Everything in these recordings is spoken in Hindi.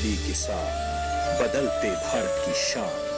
तब्दीली के साथ बदलते भारत की शान।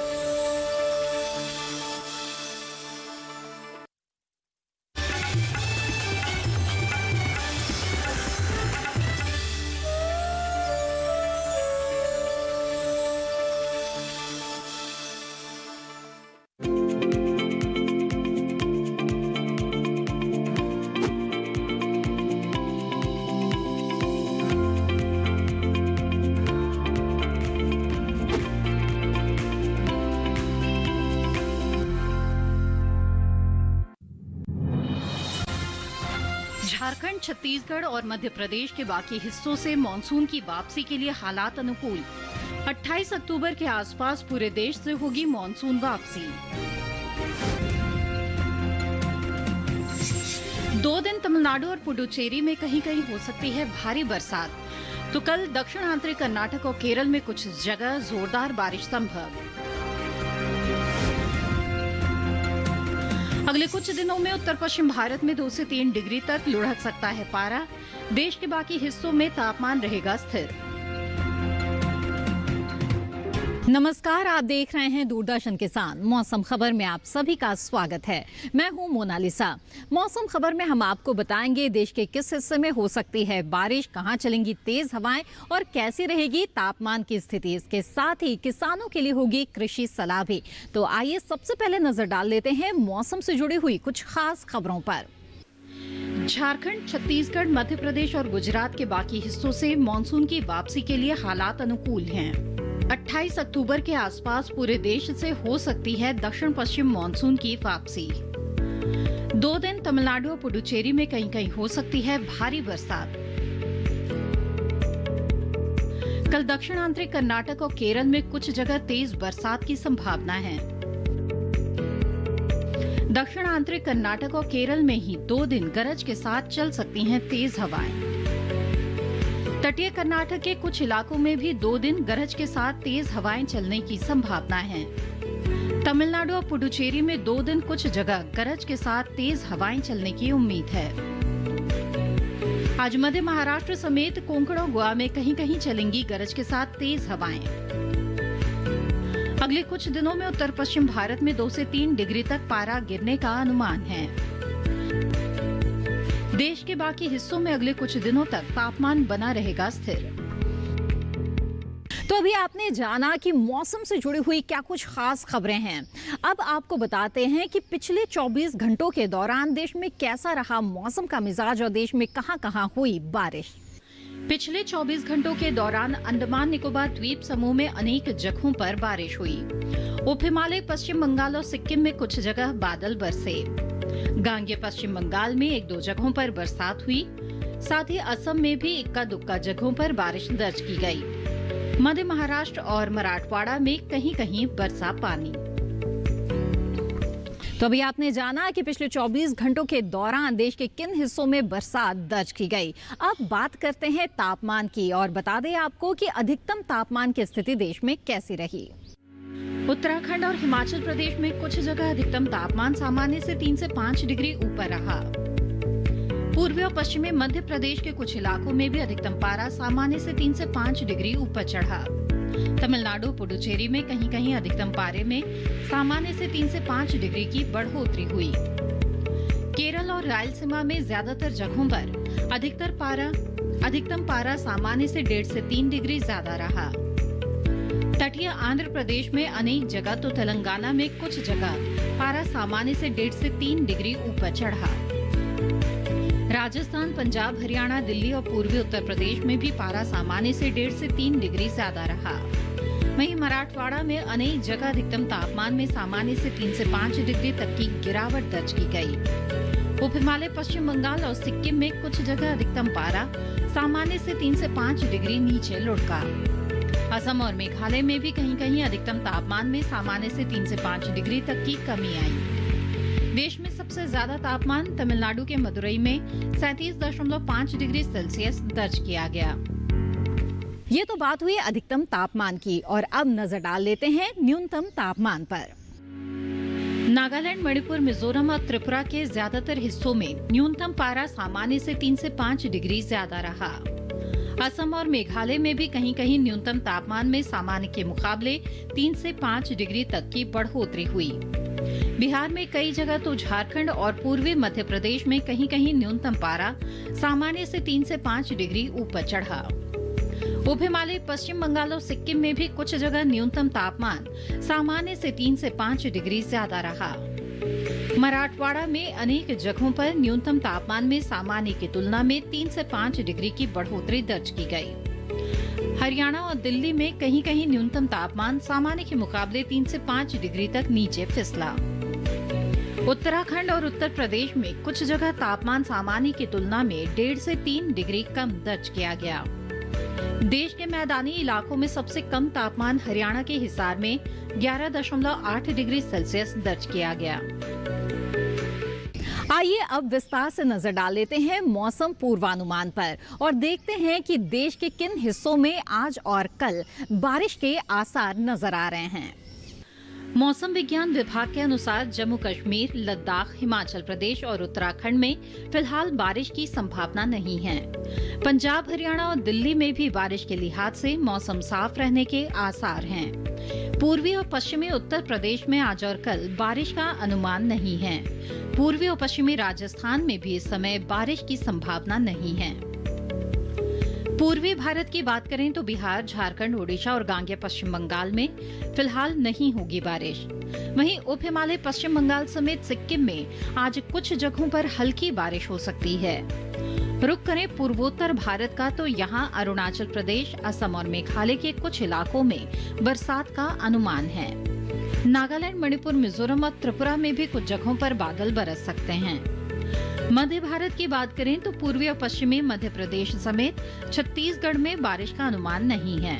झारखंड, छत्तीसगढ़ और मध्य प्रदेश के बाकी हिस्सों से मानसून की वापसी के लिए हालात अनुकूल। 28 अक्टूबर के आसपास पूरे देश से होगी मानसून वापसी। 2 दिन तमिलनाडु और पुडुचेरी में कहीं कहीं हो सकती है भारी बरसात, तो कल दक्षिण आंतरिक कर्नाटक और केरल में कुछ जगह जोरदार बारिश संभव। अगले कुछ दिनों में उत्तर पश्चिम भारत में 2 से 3 डिग्री तक लुढ़क सकता है पारा। देश के बाकी हिस्सों में तापमान रहेगा स्थिर। नमस्कार, आप देख रहे हैं दूरदर्शन किसान। मौसम खबर में आप सभी का स्वागत है। मैं हूं मोनालिसा। मौसम खबर में हम आपको बताएंगे देश के किस हिस्से में हो सकती है बारिश, कहां चलेंगी तेज हवाएं और कैसी रहेगी तापमान की स्थिति। इसके साथ ही किसानों के लिए होगी कृषि सलाह भी। तो आइए सबसे पहले नजर डाल लेते हैं मौसम से जुड़ी हुई कुछ खास खबरों पर। झारखंड, छत्तीसगढ़, मध्य प्रदेश और गुजरात के बाकी हिस्सों से मानसून की वापसी के लिए हालात अनुकूल हैं। 28 अक्टूबर के आसपास पूरे देश से हो सकती है दक्षिण पश्चिम मानसून की वापसी। 2 दिन तमिलनाडु और पुडुचेरी में कहीं कहीं हो सकती है भारी बरसात। कल दक्षिण आंतरिक कर्नाटक और केरल में कुछ जगह तेज बरसात की संभावना है। दक्षिण आंतरिक कर्नाटक और केरल में ही 2 दिन गरज के साथ चल सकती हैं तेज हवाएं। तटीय कर्नाटक के कुछ इलाकों में भी 2 दिन गरज के साथ तेज हवाएं चलने की संभावना है। तमिलनाडु और पुडुचेरी में 2 दिन कुछ जगह गरज के साथ तेज हवाएं चलने की उम्मीद है। आज मध्य महाराष्ट्र समेत कोंकण और गोवा में कहीं कहीं चलेंगी गरज के साथ तेज हवाएं। अगले कुछ दिनों में उत्तर पश्चिम भारत में 2 से 3 डिग्री तक पारा गिरने का अनुमान है। देश के बाकी हिस्सों में अगले कुछ दिनों तक तापमान बना रहेगा स्थिर। तो अभी आपने जाना कि मौसम से जुड़ी हुई क्या कुछ खास खबरें हैं। अब आपको बताते हैं कि पिछले 24 घंटों के दौरान देश में कैसा रहा मौसम का मिजाज और देश में कहां-कहां हुई बारिश। पिछले 24 घंटों के दौरान अंडमान निकोबार द्वीप समूह में अनेक जगहों पर बारिश हुई। उप हिमालय, पश्चिम बंगाल और सिक्किम में कुछ जगह बादल बरसे। गांगे पश्चिम बंगाल में 1-2 जगहों पर बरसात हुई। साथ ही असम में भी इक्का दुक्का जगहों पर बारिश दर्ज की गई। मध्य महाराष्ट्र और मराठवाड़ा में कहीं कहीं बरसा पानी। तो अभी आपने जाना कि पिछले 24 घंटों के दौरान देश के किन हिस्सों में बरसात दर्ज की गई। अब बात करते हैं तापमान की और बता दें आपको कि अधिकतम तापमान की स्थिति देश में कैसी रही। उत्तराखंड और हिमाचल प्रदेश में कुछ जगह अधिकतम तापमान सामान्य से 3 से 5 डिग्री ऊपर रहा। पूर्वी और पश्चिमी मध्य प्रदेश के कुछ इलाकों में भी अधिकतम पारा सामान्य से 3 से 5 डिग्री ऊपर चढ़ा। तमिलनाडु, पुडुचेरी में कहीं कहीं अधिकतम पारे में सामान्य से 3 से 5 डिग्री की बढ़ोतरी हुई। केरल और रायलसीमा में ज्यादातर जगहों पर अधिकतम पारा सामान्य से 1.5 से 3 डिग्री ज्यादा रहा। तटीय आंध्र प्रदेश में अनेक जगह तो तेलंगाना में कुछ जगह पारा सामान्य से 1.5 से 3 डिग्री ऊपर चढ़ा। राजस्थान, पंजाब, हरियाणा, दिल्ली और पूर्वी उत्तर प्रदेश में भी पारा सामान्य से 1.5 से 3 डिग्री ज्यादा रहा। वहीं मराठवाड़ा में अनेक जगह अधिकतम तापमान में सामान्य से 3 से 5 डिग्री तक की गिरावट दर्ज की गई। उप हिमालय, पश्चिम बंगाल और सिक्किम में कुछ जगह अधिकतम पारा सामान्य से 3 से 5 डिग्री नीचे लुढ़का। असम और मेघालय में भी कहीं कहीं अधिकतम तापमान में सामान्य से 3 से 5 डिग्री तक की कमी आई। देश में सबसे ज्यादा तापमान तमिलनाडु के मदुरई में 37.5 डिग्री सेल्सियस दर्ज किया गया। ये तो बात हुई अधिकतम तापमान की और अब नजर डाल लेते हैं न्यूनतम तापमान पर। नागालैंड, मणिपुर, मिजोरम और त्रिपुरा के ज्यादातर हिस्सों में न्यूनतम पारा सामान्य से 3 से 5 डिग्री ज्यादा रहा। असम और मेघालय में भी कहीं कहीं न्यूनतम तापमान में सामान्य के मुकाबले 3 से 5 डिग्री तक की बढ़ोतरी हुई। बिहार में कई जगह तो झारखंड और पूर्वी मध्य प्रदेश में कहीं कहीं न्यूनतम पारा सामान्य से 3 से 5 डिग्री ऊपर चढ़ा। उप हिमालय पश्चिम बंगाल और सिक्किम में भी कुछ जगह न्यूनतम तापमान सामान्य से 3 से 5 डिग्री ज्यादा रहा। मराठवाड़ा में अनेक जगहों पर न्यूनतम तापमान में सामान्य की तुलना में 3 से 5 डिग्री की बढ़ोतरी दर्ज की गई। हरियाणा और दिल्ली में कहीं कहीं न्यूनतम तापमान सामान्य के मुकाबले 3 से 5 डिग्री तक नीचे फिसला। उत्तराखंड और उत्तर प्रदेश में कुछ जगह तापमान सामान्य की तुलना में 1.5 से 3 डिग्री कम दर्ज किया गया। देश के मैदानी इलाकों में सबसे कम तापमान हरियाणा के हिसार में 11.8 डिग्री सेल्सियस दर्ज किया गया। आइए अब विस्तार से नजर डाल लेते हैं मौसम पूर्वानुमान पर और देखते हैं कि देश के किन हिस्सों में आज और कल बारिश के आसार नजर आ रहे हैं। मौसम विज्ञान विभाग के अनुसार जम्मू कश्मीर, लद्दाख, हिमाचल प्रदेश और उत्तराखंड में फिलहाल बारिश की संभावना नहीं है। पंजाब, हरियाणा और दिल्ली में भी बारिश के लिहाज से मौसम साफ रहने के आसार हैं। पूर्वी और पश्चिमी उत्तर प्रदेश में आज और कल बारिश का अनुमान नहीं है। पूर्वी और पश्चिमी राजस्थान में भी इस समय बारिश की संभावना नहीं है। पूर्वी भारत की बात करें तो बिहार, झारखंड, ओडिशा और गांगेय पश्चिम बंगाल में फिलहाल नहीं होगी बारिश। वहीं उप हिमालय पश्चिम बंगाल समेत सिक्किम में आज कुछ जगहों पर हल्की बारिश हो सकती है। रुक करें पूर्वोत्तर भारत का तो यहाँ अरुणाचल प्रदेश, असम और मेघालय के कुछ इलाकों में बरसात का अनुमान है। नागालैंड, मणिपुर, मिजोरम और त्रिपुरा में भी कुछ जगहों पर बादल बरस सकते हैं। मध्य भारत की बात करें तो पूर्वी और पश्चिमी मध्य प्रदेश समेत छत्तीसगढ़ में बारिश का अनुमान नहीं है।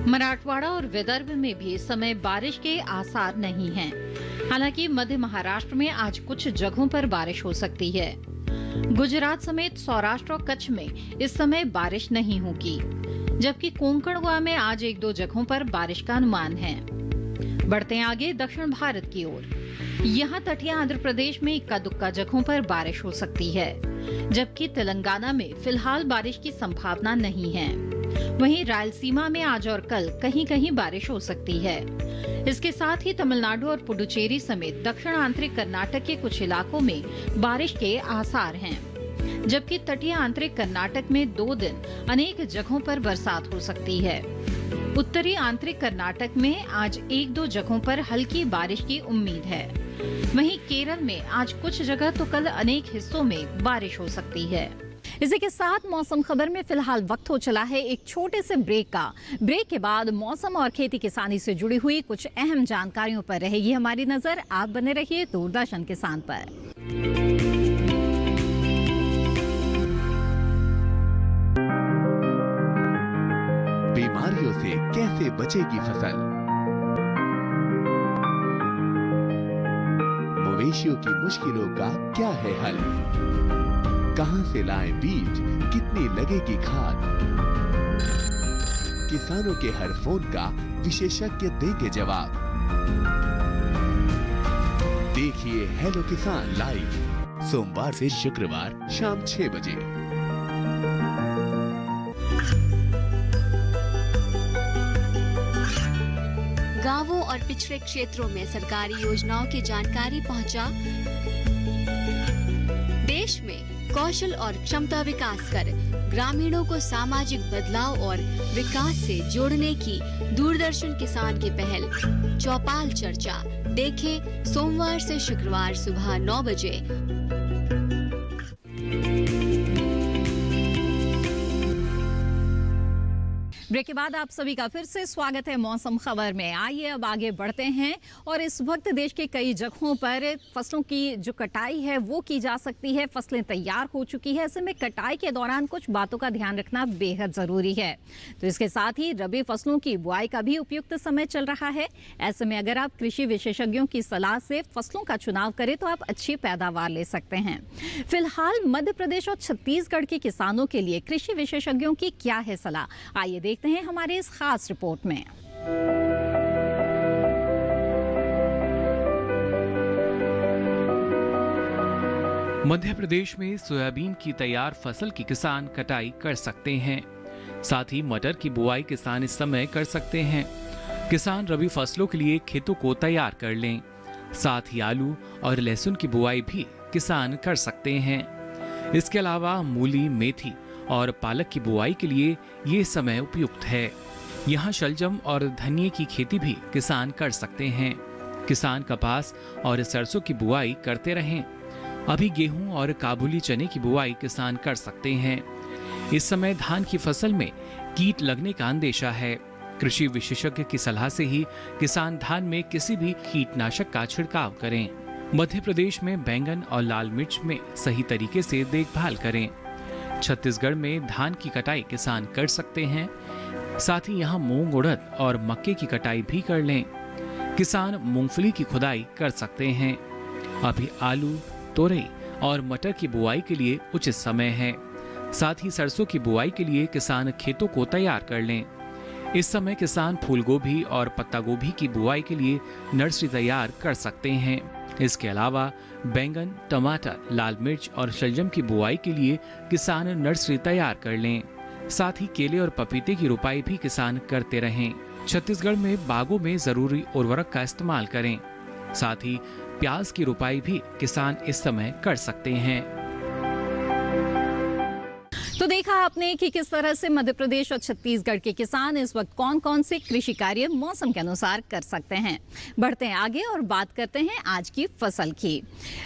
मराठवाड़ा और विदर्भ में भी इस समय बारिश के आसार नहीं हैं। हालांकि मध्य महाराष्ट्र में आज कुछ जगहों पर बारिश हो सकती है। गुजरात समेत सौराष्ट्र और कच्छ में इस समय बारिश नहीं होगी, जबकि कोंकण गोवा में आज 1-2 जगहों पर बारिश का अनुमान है। बढ़ते हैं आगे दक्षिण भारत की ओर। यहाँ तटीय आंध्र प्रदेश में इक्का दुक्का जगहों पर बारिश हो सकती है, जबकि तेलंगाना में फिलहाल बारिश की संभावना नहीं है। वहीं रायलसीमा में आज और कल कहीं कहीं बारिश हो सकती है। इसके साथ ही तमिलनाडु और पुडुचेरी समेत दक्षिण आंतरिक कर्नाटक के कुछ इलाकों में बारिश के आसार हैं, जबकि तटीय आंतरिक कर्नाटक में 2 दिन अनेक जगहों पर बरसात हो सकती है। उत्तरी आंतरिक कर्नाटक में आज 1-2 जगहों पर हल्की बारिश की उम्मीद है। वहीं केरल में आज कुछ जगह तो कल अनेक हिस्सों में बारिश हो सकती है। इसी के साथ मौसम खबर में फिलहाल वक्त हो चला है एक छोटे से ब्रेक का। ब्रेक के बाद मौसम और खेती किसानी से जुड़ी हुई कुछ अहम जानकारियों पर रहेगी हमारी नजर। आप बने रहिए दूरदर्शन किसान पर। बीमारियों से कैसे बचेगी फसल? मवेशियों की मुश्किलों का क्या है हल? कहां से लाएं बीज, कितनी लगेगी खाद? किसानों के हर फोन का विशेषज्ञ देंगे जवाब। देखिए हेलो किसान लाइव सोमवार से शुक्रवार शाम 6 बजे। गांवों और पिछड़े क्षेत्रों में सरकारी योजनाओं की जानकारी पहुंचा। देश में कौशल और क्षमता विकास कर ग्रामीणों को सामाजिक बदलाव और विकास से जोड़ने की दूरदर्शन किसान की पहल चौपाल चर्चा देखें सोमवार से शुक्रवार सुबह 9 बजे। ब्रेक के बाद आप सभी का फिर से स्वागत है मौसम खबर में। आइए अब आगे बढ़ते हैं और इस वक्त देश के कई जगहों पर फसलों की जो कटाई है वो की जा सकती है। फसलें तैयार हो चुकी है, ऐसे में कटाई के दौरान कुछ बातों का ध्यान रखना बेहद ज़रूरी है। तो इसके साथ ही रबी फसलों की बुआई का भी उपयुक्त समय चल रहा है। ऐसे में अगर आप कृषि विशेषज्ञों की सलाह से फसलों का चुनाव करें तो आप अच्छी पैदावार ले सकते हैं। फिलहाल मध्य प्रदेश और छत्तीसगढ़ के किसानों के लिए कृषि विशेषज्ञों की क्या है सलाह, आइए देखते हैं हमारे इस खास रिपोर्ट में। मध्य प्रदेश में सोयाबीन की तैयार फसल की किसान कटाई कर सकते हैं। साथ ही मटर की बुआई किसान इस समय कर सकते हैं। किसान रबी फसलों के लिए खेतों को तैयार कर लें। साथ ही आलू और लहसुन की बुआई भी किसान कर सकते हैं। इसके अलावा मूली, मेथी और पालक की बुआई के लिए ये समय उपयुक्त है। यहाँ शलजम और धनिये की खेती भी किसान कर सकते हैं। किसान कपास और सरसों की बुआई करते रहें। अभी गेहूं और काबुली चने की बुआई किसान कर सकते हैं। इस समय धान की फसल में कीट लगने का अंदेशा है। कृषि विशेषज्ञ की सलाह से ही किसान धान में किसी भी कीटनाशक का छिड़काव करें। मध्य प्रदेश में बैंगन और लाल मिर्च में सही तरीके से देखभाल करें। छत्तीसगढ़ में धान की कटाई किसान कर सकते हैं। साथ ही यहाँ मूंग, उड़द और मक्के की कटाई भी कर लें। किसान मूंगफली की खुदाई कर सकते हैं। अभी आलू, तोरई और मटर की बुआई के लिए उचित समय है। साथ ही सरसों की बुआई के लिए किसान खेतों को तैयार कर लें। इस समय किसान फूल गोभी और पत्ता गोभी की बुआई के लिए नर्सरी तैयार कर सकते हैं। इसके अलावा बैंगन, टमाटर, लाल मिर्च और शलजम की बुआई के लिए किसान नर्सरी तैयार कर लें। साथ ही केले और पपीते की रोपाई भी किसान करते रहें। छत्तीसगढ़ में बागों में जरूरी उर्वरक का इस्तेमाल करें। साथ ही प्याज की रोपाई भी किसान इस समय कर सकते हैं। तो देखा आपने कि किस तरह से मध्य प्रदेश और छत्तीसगढ़ के किसान इस वक्त कौन कौन से कृषि कार्य मौसम के अनुसार कर सकते हैं। बढ़ते हैं आगे और बात करते हैं आज की फसल की।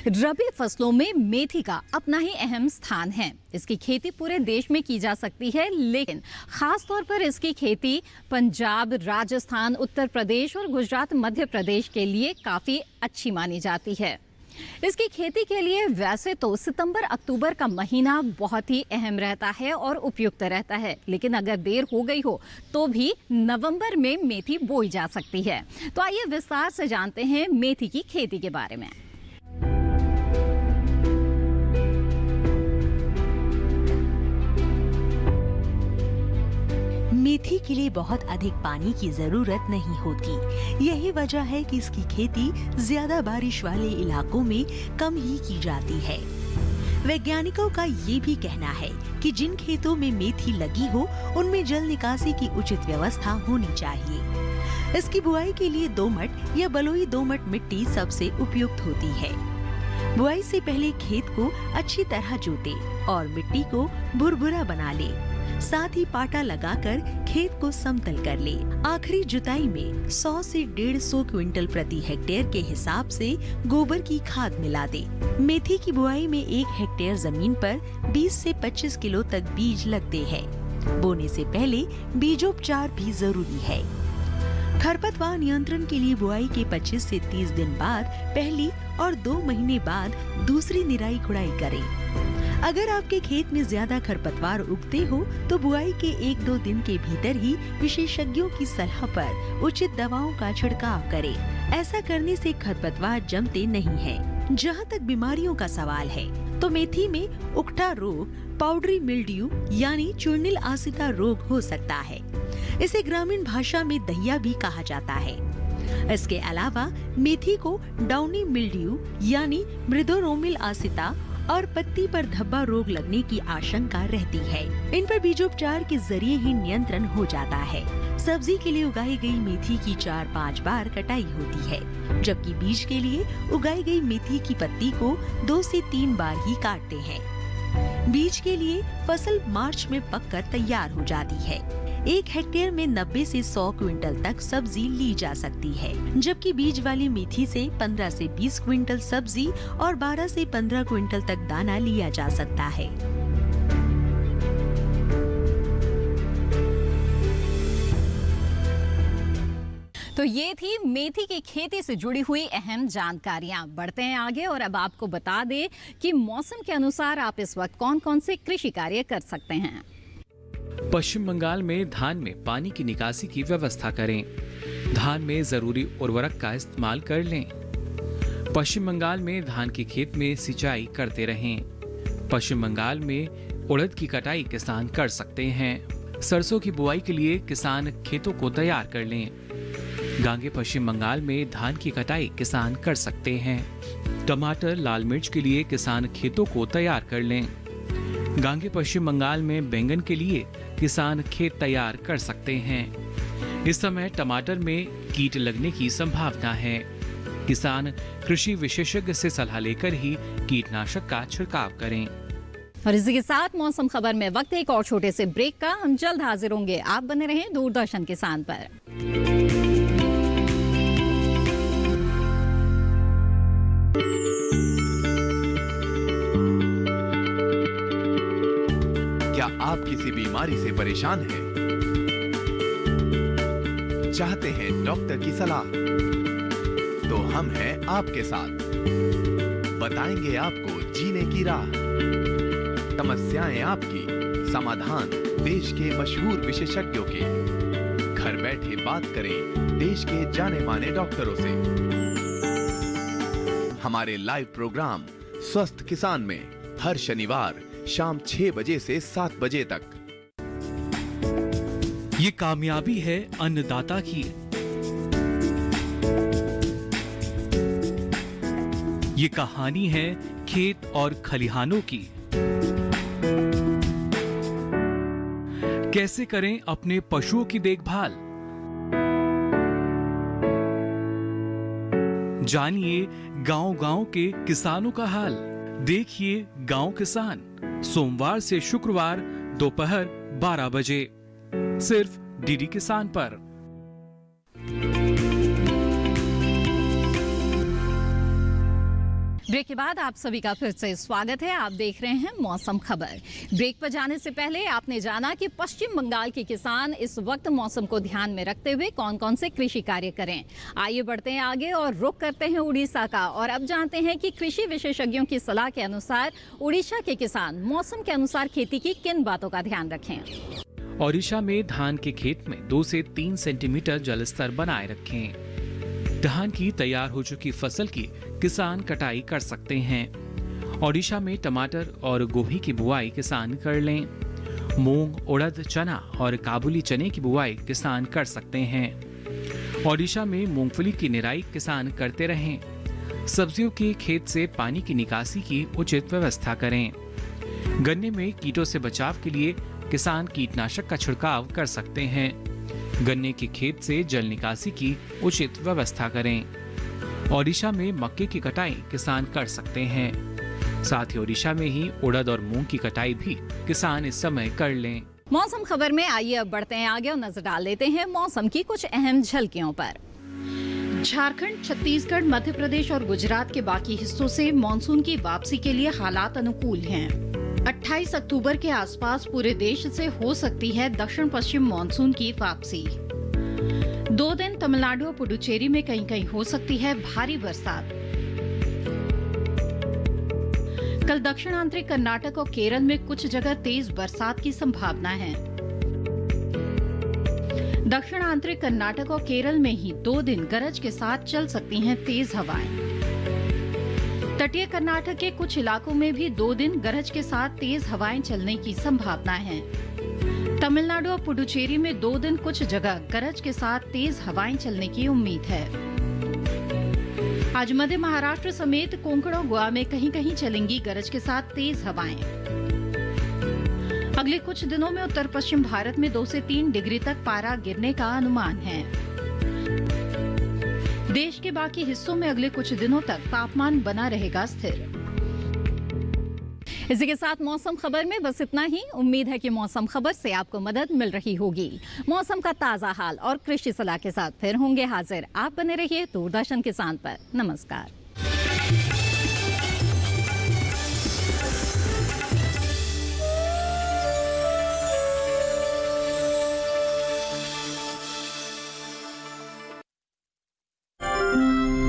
रबी फसलों में मेथी का अपना ही अहम स्थान है। इसकी खेती पूरे देश में की जा सकती है, लेकिन खास तौर पर इसकी खेती पंजाब, राजस्थान, उत्तर प्रदेश और गुजरात, मध्य प्रदेश के लिए काफ़ी अच्छी मानी जाती है। इसकी खेती के लिए वैसे तो सितंबर-अक्टूबर का महीना बहुत ही अहम रहता है और उपयुक्त रहता है, लेकिन अगर देर हो गई हो तो भी नवंबर में मेथी बोई जा सकती है। तो आइए विस्तार से जानते हैं मेथी की खेती के बारे में। मेथी के लिए बहुत अधिक पानी की जरूरत नहीं होती। यही वजह है कि इसकी खेती ज्यादा बारिश वाले इलाकों में कम ही की जाती है। वैज्ञानिकों का ये भी कहना है कि जिन खेतों में मेथी लगी हो उनमें जल निकासी की उचित व्यवस्था होनी चाहिए। इसकी बुआई के लिए दोमट या बलुई दोमट मिट्टी सबसे उपयुक्त होती है। बुआई से पहले खेत को अच्छी तरह जोते और मिट्टी को भुरभुरा बना ले। साथ ही पाटा लगाकर खेत को समतल कर ले। आखिरी जुताई में 100 से 150 क्विंटल प्रति हेक्टेयर के हिसाब से गोबर की खाद मिला दे। मेथी की बुआई में 1 हेक्टेयर जमीन पर 20 से 25 किलो तक बीज लगते हैं। बोने से पहले बीजोपचार भी जरूरी है। खरपतवार नियंत्रण के लिए बुआई के 25 से 30 दिन बाद पहली और 2 महीने बाद दूसरी निराई गुड़ाई करें। अगर आपके खेत में ज्यादा खरपतवार उगते हो तो बुआई के 1-2 दिन के भीतर ही विशेषज्ञों की सलाह पर उचित दवाओं का छिड़काव करें। ऐसा करने से खरपतवार जमते नहीं हैं। जहाँ तक बीमारियों का सवाल है तो मेथी में उकठा रोग, पाउडरी मिल्ड्यू यानी चूर्निल आसिता रोग हो सकता है। इसे ग्रामीण भाषा में दहिया भी कहा जाता है। इसके अलावा मेथी को डाउनी मिल्ड्यू यानी मृदोरोमिल आसिता और पत्ती पर धब्बा रोग लगने की आशंका रहती है। इन पर बीजोपचार के जरिए ही नियंत्रण हो जाता है। सब्जी के लिए उगाई गई मेथी की 4-5 बार कटाई होती है, जबकि बीज के लिए उगाई गई मेथी की पत्ती को 2 से 3 बार ही काटते हैं। बीज के लिए फसल मार्च में पककर तैयार हो जाती है। 1 हेक्टेयर में 90 से 100 क्विंटल तक सब्जी ली जा सकती है, जबकि बीज वाली मेथी से 15 से 20 क्विंटल सब्जी और 12 से 15 क्विंटल तक दाना लिया जा सकता है। तो ये थी मेथी की खेती से जुड़ी हुई अहम जानकारियां। बढ़ते हैं आगे और अब आपको बता दें कि मौसम के अनुसार आप इस वक्त कौन-कौन से कृषि कार्य कर सकते हैं। पश्चिम बंगाल में धान में पानी की निकासी की व्यवस्था करें। धान में जरूरी उर्वरक का इस्तेमाल कर लें। पश्चिम बंगाल में धान के खेत में सिंचाई करते रहें। पश्चिम बंगाल में उड़द की कटाई किसान कर सकते हैं। सरसों की बुआई के लिए किसान खेतों को तैयार कर लें। गांगे पश्चिम बंगाल में धान की कटाई किसान कर सकते हैं। टमाटर, लाल मिर्च के लिए किसान खेतों को तैयार कर लें। गांगे पश्चिम बंगाल में बैंगन के लिए किसान खेत तैयार कर सकते हैं। इस समय टमाटर में कीट लगने की संभावना है। किसान कृषि विशेषज्ञ से सलाह लेकर ही कीटनाशक का छिड़काव करें। और इसी के साथ मौसम खबर में वक्त एक और छोटे से ब्रेक का। हम जल्द हाजिर होंगे। आप बने रहें दूरदर्शन किसान पर। क्या आप किसी बीमारी से परेशान हैं? चाहते हैं डॉक्टर की सलाह? तो हम हैं आपके साथ। बताएंगे आपको जीने की राह। समस्याएं आपकी, समाधान देश के मशहूर विशेषज्ञों के। घर बैठे बात करें देश के जाने माने डॉक्टरों से। हमारे लाइव प्रोग्राम स्वस्थ किसान में हर शनिवार शाम 6 बजे से 7 बजे तक। ये कामयाबी है अन्नदाता की। ये कहानी है खेत और खलिहानों की। कैसे करें अपने पशुओं की देखभाल, जानिए गांव-गांव के किसानों का हाल। देखिए गांव किसान सोमवार से शुक्रवार दोपहर 12 बजे सिर्फ डीडी किसान पर। ब्रेक के बाद आप सभी का फिर से स्वागत है। आप देख रहे हैं मौसम खबर। ब्रेक पर जाने से पहले आपने जाना कि पश्चिम बंगाल के किसान इस वक्त मौसम को ध्यान में रखते हुए कौन कौन से कृषि कार्य करें। आइए बढ़ते हैं आगे और रुख करते हैं उड़ीसा का। और अब जानते हैं कि कृषि विशेषज्ञों की सलाह के अनुसार उड़ीसा के किसान मौसम के अनुसार खेती की किन बातों का ध्यान रखें। ओडिशा में धान के खेत में 2 से 3 सेंटीमीटर जलस्तर बनाए रखें। धान की तैयार हो चुकी फसल की किसान कटाई कर सकते हैं। ओडिशा में टमाटर और गोभी की बुआई किसान कर लें। मूंग, उड़द, चना और काबुली चने की बुआई किसान कर सकते हैं। ओडिशा में मूंगफली की निराई किसान करते रहें। सब्जियों के खेत से पानी की निकासी की उचित व्यवस्था करें। गन्ने में कीटों से बचाव के लिए किसान कीटनाशक का छिड़काव कर सकते हैं। गन्ने के खेत से जल निकासी की उचित व्यवस्था करें। ओडिशा में मक्के की कटाई किसान कर सकते हैं। साथ ही ओडिशा में ही उड़द और मूंग की कटाई भी किसान इस समय कर लें। मौसम खबर में आइए अब बढ़ते हैं आगे और नजर डाल लेते हैं मौसम की कुछ अहम झलकियों पर। झारखंड, छत्तीसगढ़, मध्य प्रदेश और गुजरात के बाकी हिस्सों से मानसून की वापसी के लिए हालात अनुकूल हैं। 28 अक्टूबर के आसपास पूरे देश से हो सकती है दक्षिण पश्चिम मानसून की वापसी। 2 दिन तमिलनाडु और पुडुचेरी में कहीं कहीं हो सकती है भारी बरसात। कल दक्षिण आंतरिक कर्नाटक और केरल में कुछ जगह तेज बरसात की संभावना है। दक्षिण आंतरिक कर्नाटक और केरल में ही 2 दिन गरज के साथ चल सकती हैं तेज हवाएं। तटीय कर्नाटक के कुछ इलाकों में भी 2 दिन गरज के साथ तेज हवाएं चलने की संभावना है। तमिलनाडु और पुडुचेरी में 2 दिन कुछ जगह गरज के साथ तेज हवाएं चलने की उम्मीद है। आज मध्य महाराष्ट्र समेत कोंकण और गोवा में कहीं कहीं चलेंगी गरज के साथ तेज हवाएं। अगले कुछ दिनों में उत्तर पश्चिम भारत में 2 से 3 डिग्री तक पारा गिरने का अनुमान है। देश के बाकी हिस्सों में अगले कुछ दिनों तक तापमान बना रहेगा स्थिर। इसी के साथ मौसम खबर में बस इतना ही। उम्मीद है कि मौसम खबर से आपको मदद मिल रही होगी। मौसम का ताजा हाल और कृषि सलाह के साथ फिर होंगे हाजिर। आप बने रहिए दूरदर्शन किसान पर। नमस्कार।